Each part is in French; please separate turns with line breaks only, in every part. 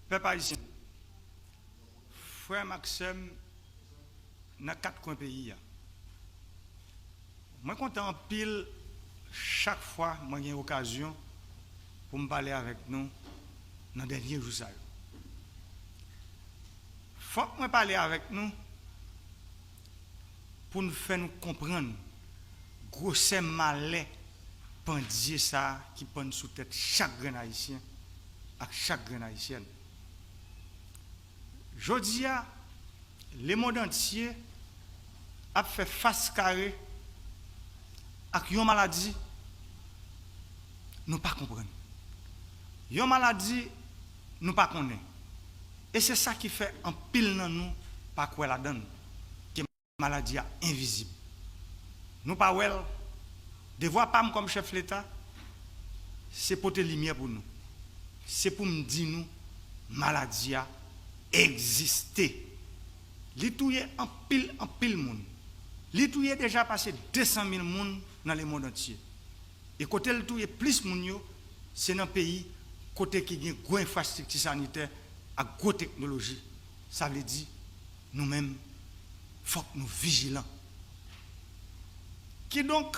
Peuple haïtien, frère Maxime, dans 4 coins pays. Moi, content en pile, chaque fois, moi, j'ai une occasion pour me parler avec nous dans les derniers jours. Faut que moi parler avec nous pour nous faire nous comprendre gros malais pendier ça qui pend sous tête chaque grand haïtien et chaque grande haïtienne. Jodi a le monde entier a fait face carré avec une maladie nous pas comprendre. Une maladie nous pas connaît. Et c'est ça qui fait un pile dans nous pas quoi la donne que maladie invisible. Nous pas well devoir pas comme chef l'État c'est porter lumière pour nous. C'est pour me dire nous maladie a existé. Li touye en pile monde. Li touye déjà passé 200 000 monde dans le monde entier. Et côté le touye plus moun yo, c'est dans pays côté qui gagne gros infrastructure sanitaire à gros technologie. Ça veut dire nous-mêmes faut que nous vigilants. Qui donc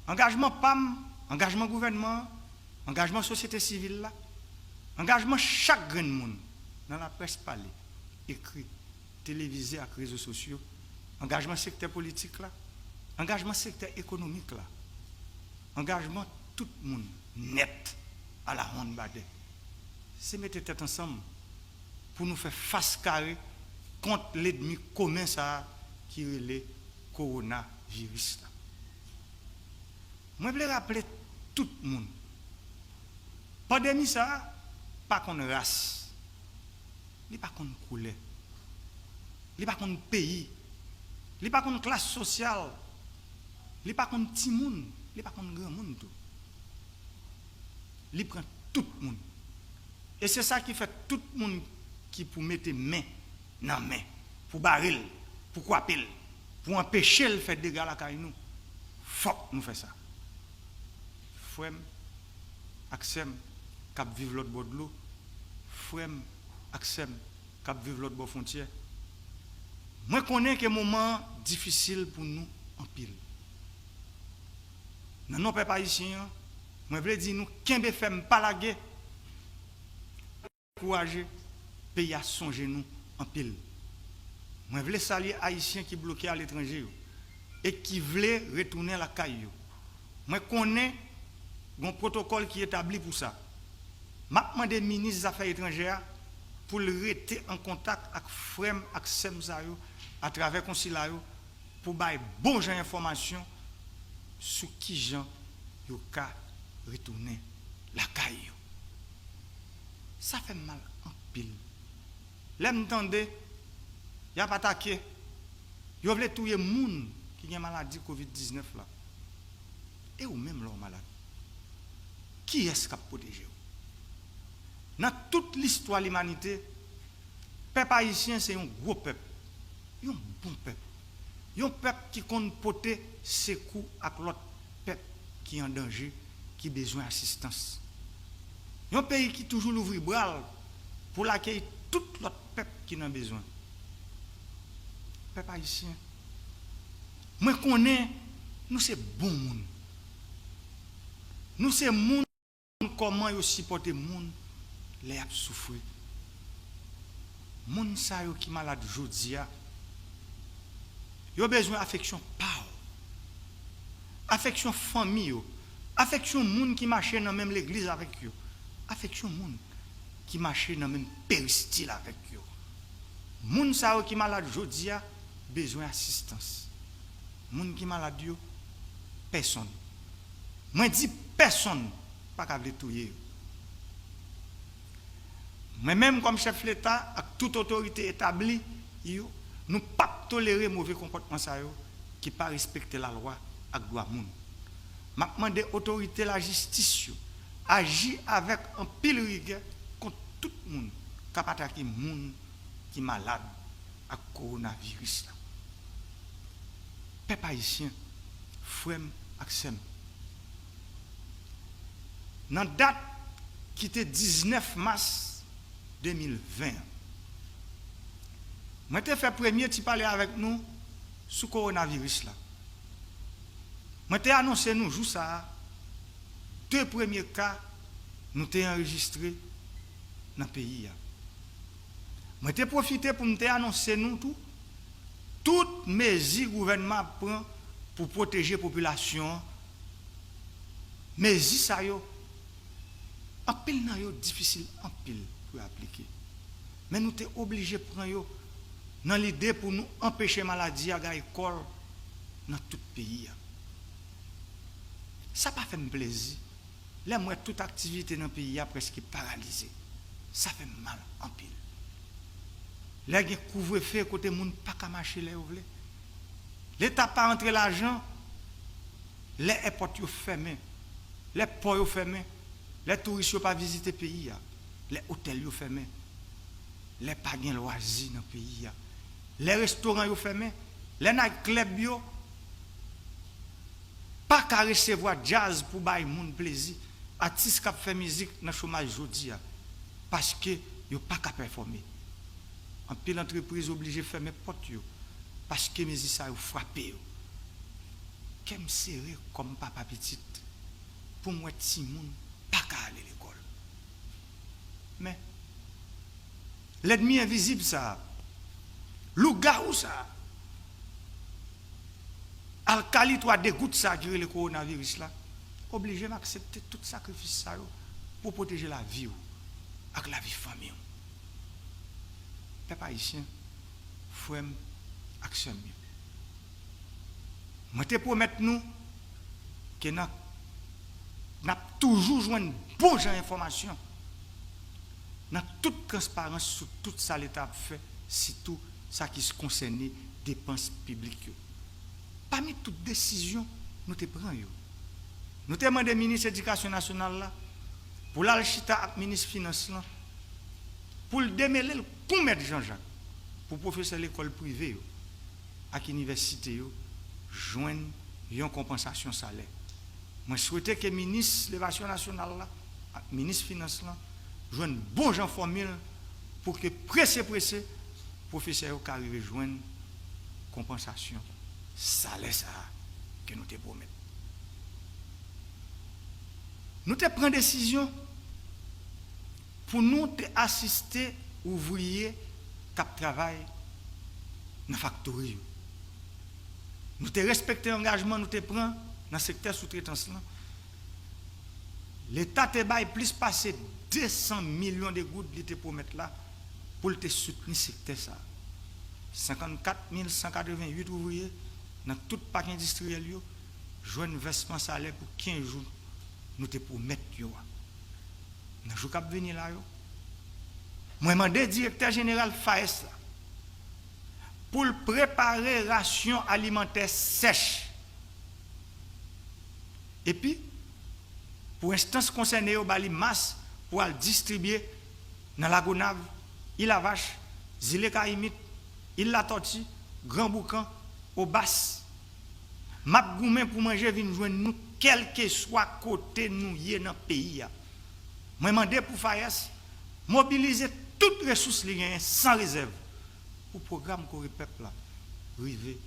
engagement PAM, engagement gouvernement, engagement société civile là, engagement chaque grand monde dans la presse parlée, écrit, télévisé avec réseaux sociaux, engagement secteur politique là, engagement secteur économique là, engagement tout le monde net à la ronde badé. C'est mettre tête ensemble pour nous faire face carré contre l'ennemi commun ça qui est le coronavirus là. Moi je veux rappeler tout le monde. Pandémie ça pas qu'on race. Il pas qu'on couleur. Il pas qu'on pays. Il pas qu'on classe sociale. Il pas qu'on petit monde, il pas qu'on grand monde tout. Il prend tout le monde. Et c'est ça qui fait tout le monde qui pour mettre main dans main, pour barrer, pour couper, pour empêcher le fait de dégâts la caille nous. Faut nous faire ça. Frère Axem cap vivre l'autre bord de l'eau. Frère Axem cap vivre l'autre bord frontière. Moi connais que moment difficile pour nous en pile. Dans nos peuple haïtien, moi veux dire nous kembe femme pas la guerre. Encourager pays à songer nous en pile. Moi veux saluer haïtiens qui bloqués à l'étranger et qui veulent retourner à la caille. Moi connais un protocole qui est établi pour ça. M'a demandé ministre des Affaires étrangères pour le rester en contact avec frère Axem Zayo à travers consulat pour bailler bon genre information sur qui gens yo ka retourner la caille. Ça fait mal en pile. L'aime tendez, y a pas attaqué. Yo vle touyer moun qui a maladie Covid-19 là. Et ou même leur malade. Qui est-ce qui a protégé? Dans toute l'histoire de l'humanité, le peuple haïtien, c'est un gros peuple. Un bon peuple. Un peuple qui compte porter ses coups avec l'autre peuple qui est en danger, qui a besoin d'assistance. Un pays qui toujours l'ouvre bras pour l'accueillir tout l'autre peuple qui en a besoin. Le peuple haïtien, moi je connais, nous c'est bon monde. Nous c'est monde comment yo supporter monde les a souffrir. Monde sa yo qui malade jodi a. Yo besoin affection pa. Affection famille yo. Affection monde qui marche dans même l'église avec yo. Affection monde qui marche dans même péristyle avec yo. Monde sa yo qui malade jodi a besoin assistance. Monde qui malade yo personne. Moi dis personne pas capable touyer. Mais même comme chef de l'État, avec toute autorité établie, nous ne pouvons pas tolérer mauvais comportement qui ne pas respecter la loi avec droit moun. Je demande aux autorités de la justice agir avec un pile rigueur contre tout le monde qui a attaqué les gens qui sont malades avec le coronavirus. Peuple haïtien, frère Axem. Dans la date qui était 19 mars 2020. Moi, j'ai fait premier petit parler avec nous sur le coronavirus. Moi, j'ai annoncé nous, jour ça, 2 premiers cas, nous avons enregistrés dans le pays. Moi, j'ai profité pour nous annoncer nous toutes mesures gouvernement prend pour protéger la population. Mesures ça yo, en pile nan yo difficile en pile pour appliquer. Mais nous sommes obligés de prendre yo dans l'idée pour nous empêcher maladie à l'école dans tout le pays. Ça pas fait plaisir. Là, moi, toute activité dans le pays a presque paralysée. Ça fait mal en pile. Là, il y a couvre-feu côté moun pas qu'à marcher là où voulez. L'État pas entre l'argent, les airports sont fermés, les ports sont fermés, les touristes pas visiter le pays, les hôtels sont fermés, les pas de loisirs dans le pays, les restaurants sont fermés, les nightclubs sont pas qu'à recevoir jazz pour bailler moun plaisir, artistes qui fait musique dans le chômage aujourd'hui parce que ils pas qu'à performer. En pile entreprise obligée de fermer porte parce que mes ça ont frappé. Qu'est-ce serré comme papa petite pour moi petit monde pas qu'à aller à l'école. Mais l'ennemi invisible ça, loup-garou ça, alcali toi dégoûte ça qui le coronavirus là, obligé d'accepter tout sacrifice ça pour protéger la vie avec la vie famille. Peuple haïtien, frère, action mieux. Moi te promets nous que nous avons toujours joué une bonne information. Dans toute transparence sur tout ça l'État fait, surtout ça qui se concerne dépenses publiques. Parmi toutes décisions, nous te prenons. Nous te demandons au ministre de l'Éducation nationale pour l'alchita avec le ministre des Finances pour le démêler le commettre Jean-Jacques pour professeur de l'école privée à l'université joindre une compensation salaire. Moi je souhaitais que le ministre de l'Éducation nationale le ministre des Finances joignent une bonne formule pour que pressé professeur qui arrive joindre compensation salaire ça que nous te promettons. Nous te prenons décision pour nous assister ouvriers qui travaillent dans la factory. Nous te respectons l'engagement, nous te prenons dans le secteur sous-traitance. L'État te baille plus passer 200 millions de gouttes pour mettre là pour te soutenir le secteur. 54 188 ouvriers dans tout le parc industriel, jouent un versement salaire pour 15 jours. Nous te promettons. Dans le jour qui venir là, moi, je demande au directeur général FAES pour préparer ration alimentaire sèche. Et puis, pour l'instance concernée, au bali masse pour le distribuer dans la Gonave, il a vache, Zile Kaimit, il la tortue, Grand Boucan, au Basse. Map Goumen pour manger, vient joindre nous, quel que soit côté nous y dans le pays. Je demande pour FAES mobiliser toutes les ressources sans réserve pour le programme qu'on répète là, arriver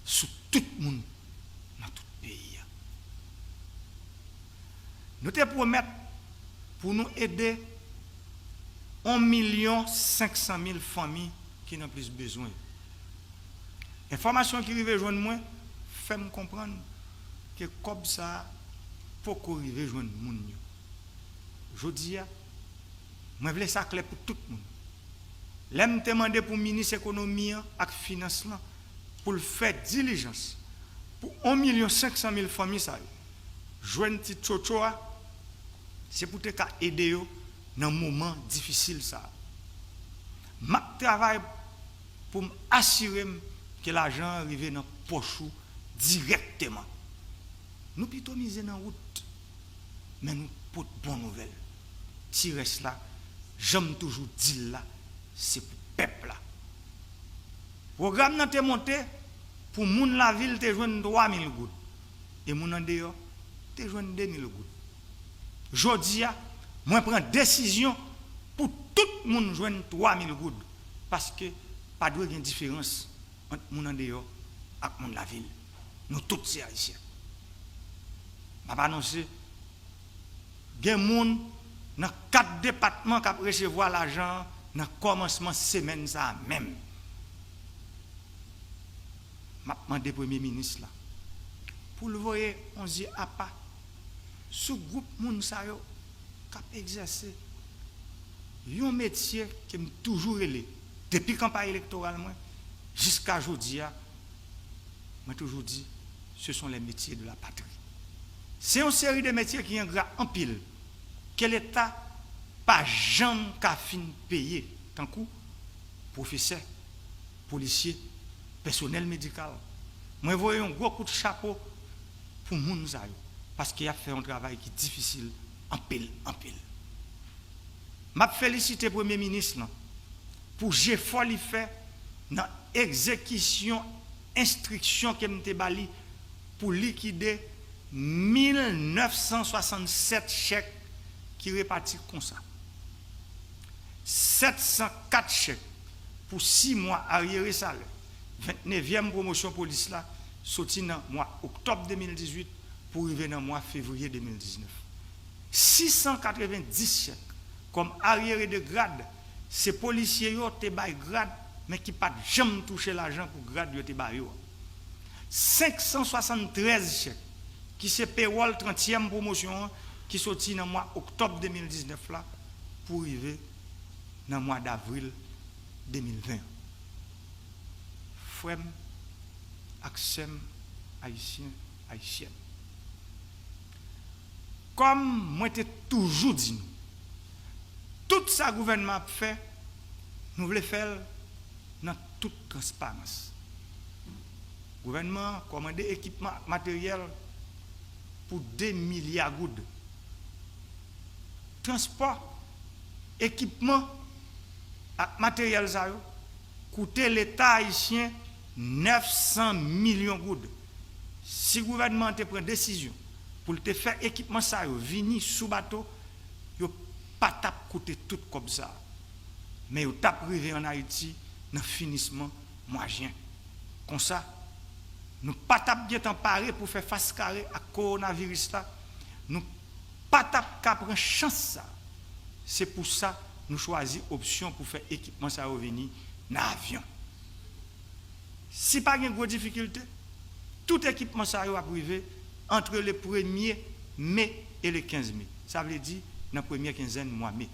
sur tout le monde dans tout le pays. Nous te promettons pour nous aider 1 500 000 familles qui n'ont plus besoin. L'information qui arrive joindre moi fait me comprendre que comme ça, pour qu'on arrive joindre le monde. Je dis, je veux ça clair pour tout le monde. Je me demande pour le ministre de l'économie et des finances pour le faire diligence pour 1 500 000 familles. Je un petit chocho, c'est pour te aider dans un moment difficile. Je travaille pour m'assurer que l'argent arrive dans le poche directement. Nous plutôt miser dans la route, mais nous pour de bonnes nouvelles. Si reste là, j'aime toujours dire là, c'est pour le peuple là. Le programme n'a été monté pour moun la ville te joindre 3 000 gouttes. Et moun en dehors, te joindre 2 000 gouttes. Jodi a, moi prends décision pour tout le monde joue 3000 gouttes. Parce que pas de différence entre les gens en dehors et les gens de la ville. Nous tous ces haïtiens. Je vais annoncer, il y a des gens dans 4 départements qui recevoir l'argent dans le commencement de la semaine ça même. Je demande au Premier ministre là, pour le voir, on dit à pas, ce groupe de gens qui a exercé un métier qui est toujours élé. Depuis la campagne électorale, jusqu'à aujourd'hui, je toujours dit, ce sont les métiers de la patrie. C'est une série de métiers qui sont en pile, que l'État pas jamais qu'à fin payer, tant que professeur, policier, personnel médical. Moi, je vois un gros coup de chapeau pour les gens, parce qu'il a fait un travail qui est difficile, en pile, en pile. Je félicite le Premier ministre pour l'effort qu'il fait dans l'exécution, instruction qu'il a bali pour liquider 1967 chèques qui répartis comme ça. 704 chèques pour 6 mois arriérés salaire. 29e promotion police là, sorti dans le mois octobre 2018 pour arriver dans le mois février 2019. 690 chèques comme arriéré de grade, ces policiers qui ont grade, mais qui n'ont jamais touché l'argent pour grade de bail. 573 chèques qui se payroll 30e promotion qui sorti dans le mois octobre 2019 là pour arriver dans le mois d'avril 2020. Frères, accès haïtien, haïtienne. Comme moi t'ai toujours dit, tout ça gouvernement a fait, nous voulons faire dans toute transparence. Le gouvernement a commandé équipement matériel pour 2 milliards de gouttes. Transport, équipement et matériel, ça coûtait l'État haïtien 900 millions de gouttes. Si le gouvernement a pris une décision pour te faire équipement, ça venir sous bateau, il n'a pas coûté tout comme ça. Mais il a privé en Haïti dans le finissement moyen. Comme ça, nous ne pas bien paré pour faire face carré à coronavirus là. Nous pas prendre chance ça. C'est pour ça que nous choisissons option pour faire équipement ça revenir dans l'avion. Si pas de grosse difficulté, tout équipement ça va privé entre le 1er mai et le 15 mai. Ça veut dire dans la première quinzaine mois mai.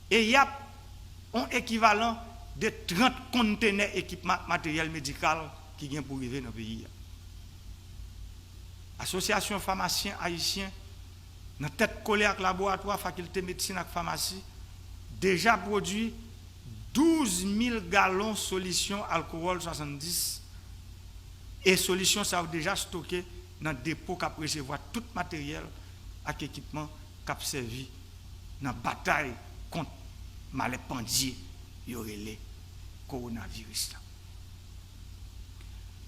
Et il y a un équivalent de 30 conteneurs équipement matériel médical qui vient pour arriver dans le pays. Association pharmacien haïtien, dans tête collée avec laboratoire, faculté médecine et pharmacie, déjà produit 12 000 gallons solution alcool 70 et solution ça a déjà stocké dans le dépôt qui a recevoir tout matériel et équipement qui a servi dans la bataille contre malépandie et le coronavirus.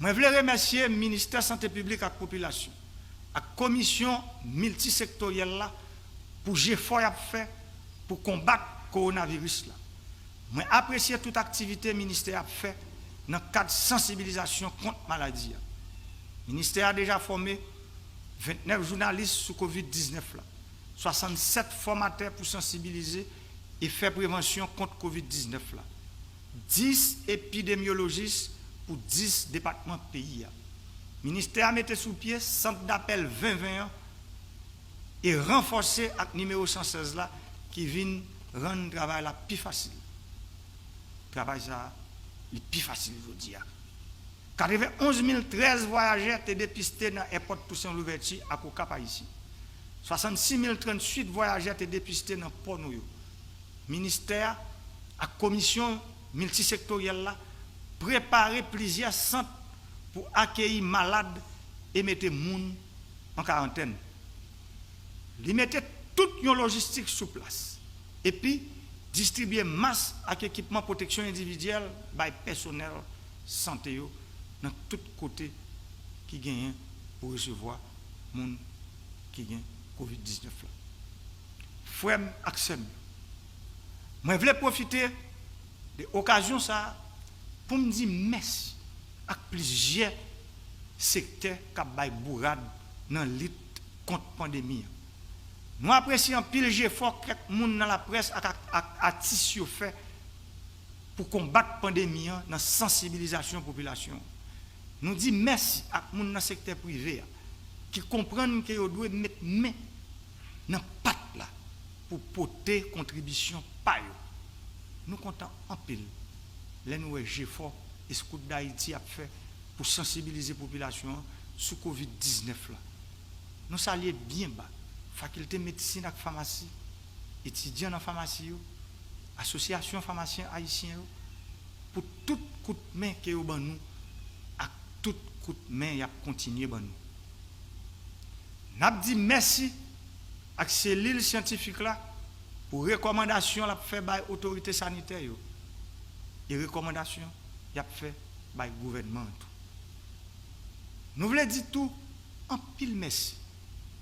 Je veux remercier le ministère de la Santé publique et de la Population, la commission multisectorielle pour l'effort qu'il a fait pour combattre le coronavirus. Je apprécie toute activité que le ministère a fait dans le cadre de sensibilisation contre la maladie. Le ministère a déjà formé 29 journalistes sur Covid-19, 67 formateurs pour sensibiliser et faire prévention contre Covid-19, 10 épidémiologistes pour 10 départements pays. Le ministère a mis sous pied centre d'appel 2021 et renforcé avec le numéro 116 là, qui vient rendre le travail plus facile. Le travail est plus facile aujourd'hui. 91 013 voyageurs étaient dépistés dans l'aéroport Toussaint-Louverture à Kokapa ici. 66 038 voyageurs étaient dépistés dans Port-Noyo. Le ministère, la commission multisectorielle, là, préparé plusieurs centres pour accueillir malades et mettre les gens en quarantaine. Ils mettaient toute une logistique sur place. Et puis, distribuer masse avec équipement de protection individuelle par personnel santé dans tous côtés qui gagnent pour recevoir les gens qui gagnent Covid-19. Frère Axem, Moi, je voulais profiter de l'occasion ça pour me dire merci à plusieurs secteurs qui ont bourrade dans la lutte contre la pandémie. Nous apprécions pile effort que les gens dans la presse a tissé fait pour combattre la pandémie dans la sensibilisation de la population. Nous disons merci à les gens dans le secteur privé qui comprennent qu'ils doivent mettre main dans la patte là pour porter contribution par eux. Nous comptons en pile les nouveaux efforts et ce que d'Haïti a fait pour sensibiliser la population sur la COVID-19 là. Nous saluons bien bas faculté de médecine et pharmacie, étudiants en pharmacie, association pharmaciens haïtiens, pour tout coup de main que vous nous, à tout coup de main, il a continué nous. Nous avons dit merci à ces cellule scientifique là pour recommandation la fait par l'autorité sanitaire et recommandation y a fait par le gouvernement. Nous voulons dire tout en pile merci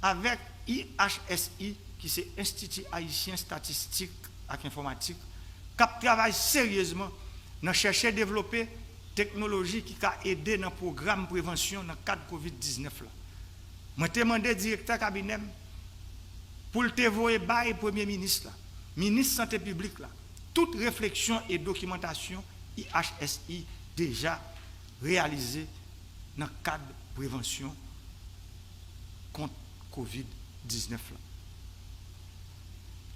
avec IHSI qui c'est Institut Haïtien Statistique et Informatique qui travaille sérieusement dans chercher à développer technologie qui a aidé dans le programme de prévention dans le cadre de COVID-19 là. Moi j'ai demandé au directeur cabinet pour le tévoyer par le premier ministre là, ministre santé publique là, toute réflexion et documentation IHSI déjà réalisée dans le cadre de prévention contre COVID-19 là.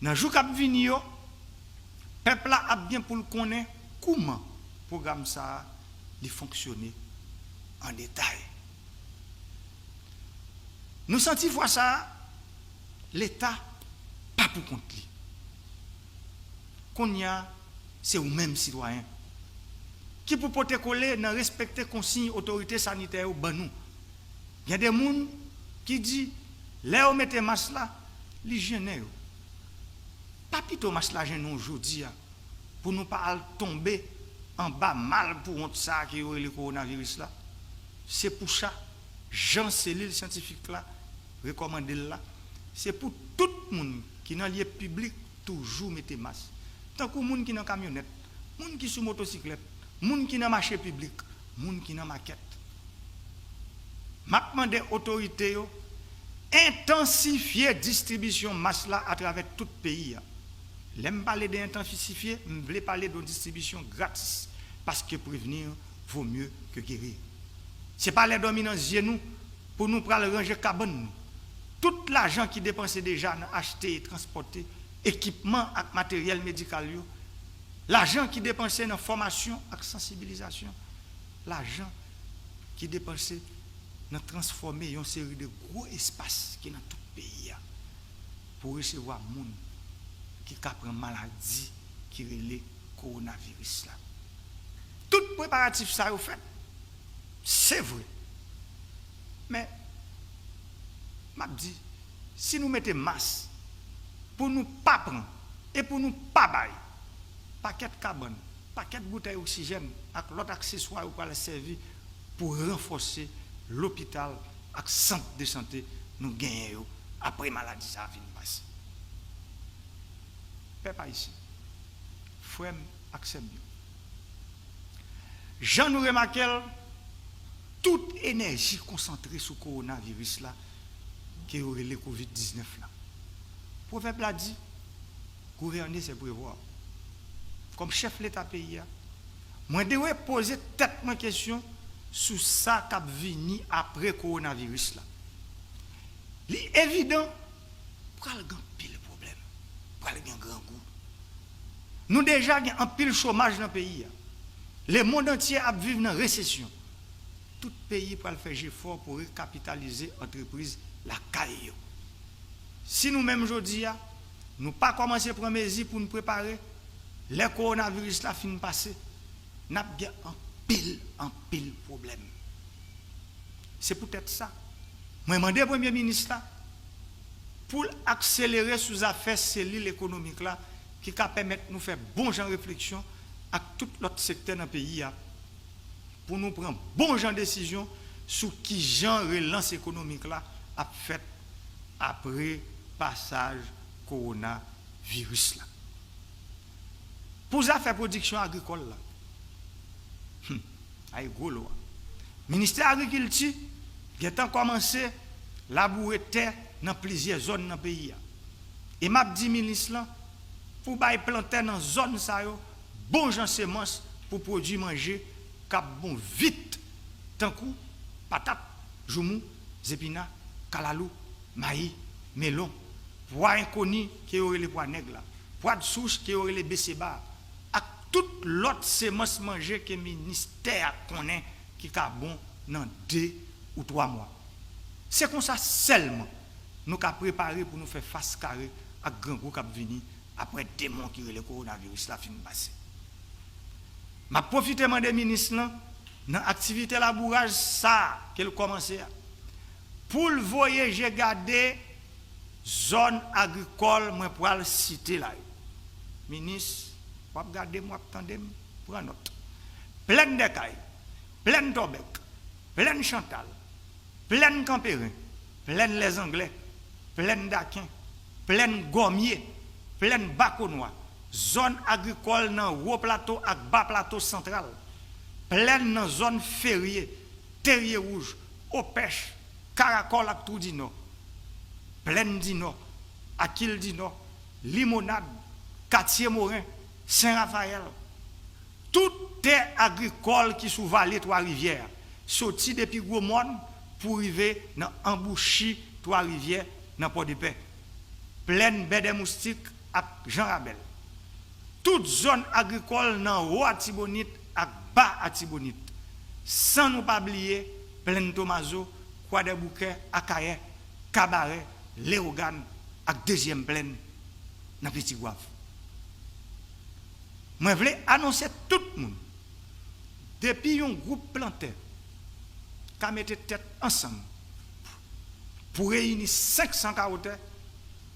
Dans le jour qui vient, le peuple a bien pour le connaître comment le programme ça fonctionne en détail. Nous sentons fois ça, l'État pas pour compte lui. Qu'on y a, c'est vous-même citoyen qui pour porter coller dans respecter consignes autorités sanitaires au banou. Il y a des gens qui disent là où mettez masque là, l'hygiène pas plutôt masque là gêne aujourd'hui pour nous pas tomber en bas mal pour honte ça qui est le coronavirus là. C'est pour ça Jean cellule scientifique là recommandé là, c'est pour tout le monde qui dans lieu public toujours mettre masque. Tant que monde qui dans camionnette, monde qui sur motocyclette, monde qui dans marché public, monde qui dans maquette. M'a demandé autorités yo intensifier distribution masque là à travers tout le pays. L'aime parler d'intensifier, je voulais parler de distribution gratis parce que prévenir vaut mieux que guérir. Ce n'est pas les dominants nous pour nous prendre le ranger cabane. Tout l'argent qui dépensait déjà dans acheter et transporter équipement et matériel médical, l'argent qui dépensait dans formation et sensibilisation, l'argent qui dépensait dans transformer une série de gros espaces qui sont dans tout le pays pour recevoir les gens qui prennent maladie qui est le coronavirus. Tout préparatif ça est fait. C'est vrai. Mais, je dis, si nous mettons masse, pour nous pas prendre, et pour nous pas bailler, paquet de carbone, paquet de bouteilles d'oxygène, avec l'autre accessoire pour les servir, pour renforcer l'hôpital et le centre de santé, nous gagnons après maladie, ça vient passer. Peuple ici, frère, accepte. Jean nous remarque toute énergie concentrée sur le coronavirus là, qui aurait le COVID-19 là. Le prophète l'a dit, gouverner c'est prévoir. Comme chef de l'État pays, moi je dois poser tête ma question sur ça qui venu après le coronavirus là. C'est évident, pour le grand pile problème, pour le grand goût. Nous déjà avons un pile chômage dans le pays. Le monde entier a vécu dans récession. Tout pays peut faire effort pour recapitaliser l'entreprise la caille. Si nous-mêmes aujourd'hui, nous pas commencé à prendre mesures pour nous préparer, le coronavirus la fin passé, nous avons un pile problème. C'est peut-être ça. Moi, je demande au Premier ministre pour accélérer sous affaires cellules économiques là, qui permettent de nous faire bon genre de réflexion à tout l'autre secteur dans le pays pour nous prendre bon genre de décision sur qui genre de relance économique là a fait après passage coronavirus là. pour ça faire production agricole là. Aïe gros loi. Ministère de l'Agriculture qui a commencé labourer terre dans plusieurs zones dans le pays. Et m'a dit ministre là pour bailler planter dans zone ça yo bon gens semences pour produire manger cap bon vite tant coup patate, joumou, zépina, kalalou, maïs, melon, pois inconnu qui aurait les pois nègres là, pois de souche qui aurait les bécéba, à toute l'autre semence manger que le ministère connaît qui est bon dans 2 ou 3 mois. C'est comme ça seulement nous avons préparé pour nous faire face carré à grand gros qui venir après démon qui le coronavirus la fin passé. Je profite des ministres dans l'activité labourage ça qu'elle commencé pour le voyager garder zone agricole moi pour le citer là. Ministre, pour regarder moi attendez prend note. Plein de cailles, plein de tobec, plein de chantal, plein de campérin, plein de les anglais, plein d'aquin, plein de gommiers, plein de baconnois, zone agricole dans haut plateau et bas plateau central, plein dans zone ferrier, terrier rouge, eau pêche, caracol et tout dino, plein dino, Akil dino, limonade, quartier Morin, Saint-Raphaël, tout terre agricole qui sous vallée Trois-Rivières, sorti depuis Gros Monde pour arriver dans embouchi Trois-Rivières dans Port-de-Paix. Pleine baie des moustiques à Jean Rabel. Toute zone agricole dans haut Atibonite et bas Atibonite. Sans nous pas oublier pleine Tomazo, Croix des Bouquets, Akaye, Cabaret, Léogane et deuxième plaine dans Petit Guave. Moi, je voulais annoncer tout le monde, depuis un groupe planté, qui a mis tête ensemble pour réunir 500 carottes,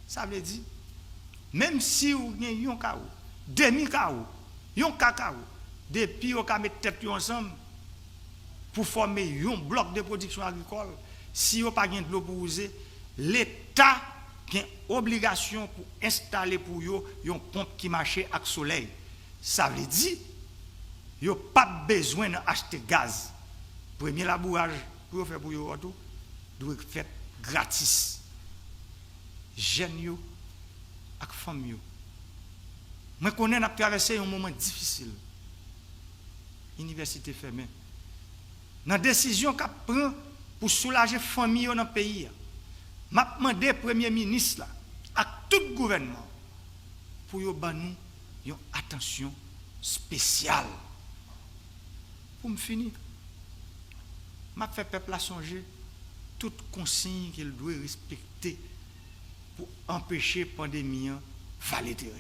ça veut dire, même si vous avez un carreau, demi-carreau, un cacao, depuis vous avez mis tête ensemble pour former un bloc de production agricole, si vous n'avez pas de l'eau pour user, l'État a une obligation pour installer pour vous une pompe qui marche avec le soleil. Ça veut dire que vous n'avez pas besoin d'acheter gaz. Premier labourage pour faire pour vous, doit être fait gratis. Jeunes et femmes. Je connais qu'on a traversé un moment difficile. Université fermée. Dans la décision qu'on prend pour soulager les familles dans le pays, je demande au Premier ministre à tout le gouvernement pour nous donner une attention spéciale. Pour me finir, je fais peuple à songer toutes consignes qu'il doit respecter pour empêcher la pandémie de valer terrain.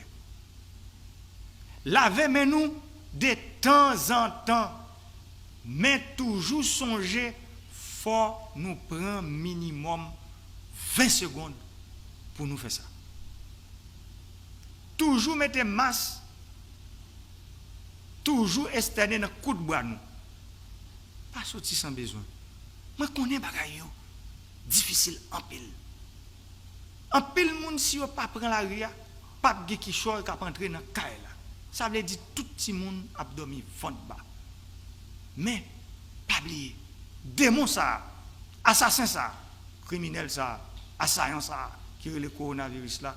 Lavez nous de temps en temps, mais toujours songer, faut nous prendre minimum 20 secondes pour nous faire ça. Toujours mettre masque, toujours externer dans coup de bois nous. Pas sortir sans besoin. Moi connais bagaille difficile en pile. En pile monde si on pas prend la rue, pas de qui chore qui entrer dans caille là. Ça veut dire tout petit monde a dormi vent bas. Mais pas oublier démon ça, assassin ça, criminel ça, assaillant ça qui est le coronavirus là.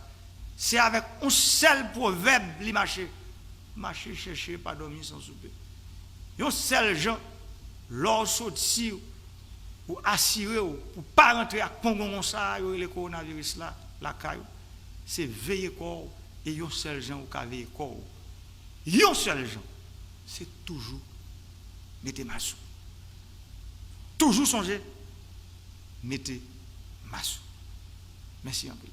C'est avec un seul proverbe li marcher. Marcher chercher pas dormir sans souper. Un seul gens l'or sorti ou assurer pour pas rentrer à Congo ça le coronavirus là la caillou. C'est veiller corps et un seul gens ou ka veiller corps. Un seul gens c'est toujours mettez masou. Toujours songer mettez masou. Merci un peu.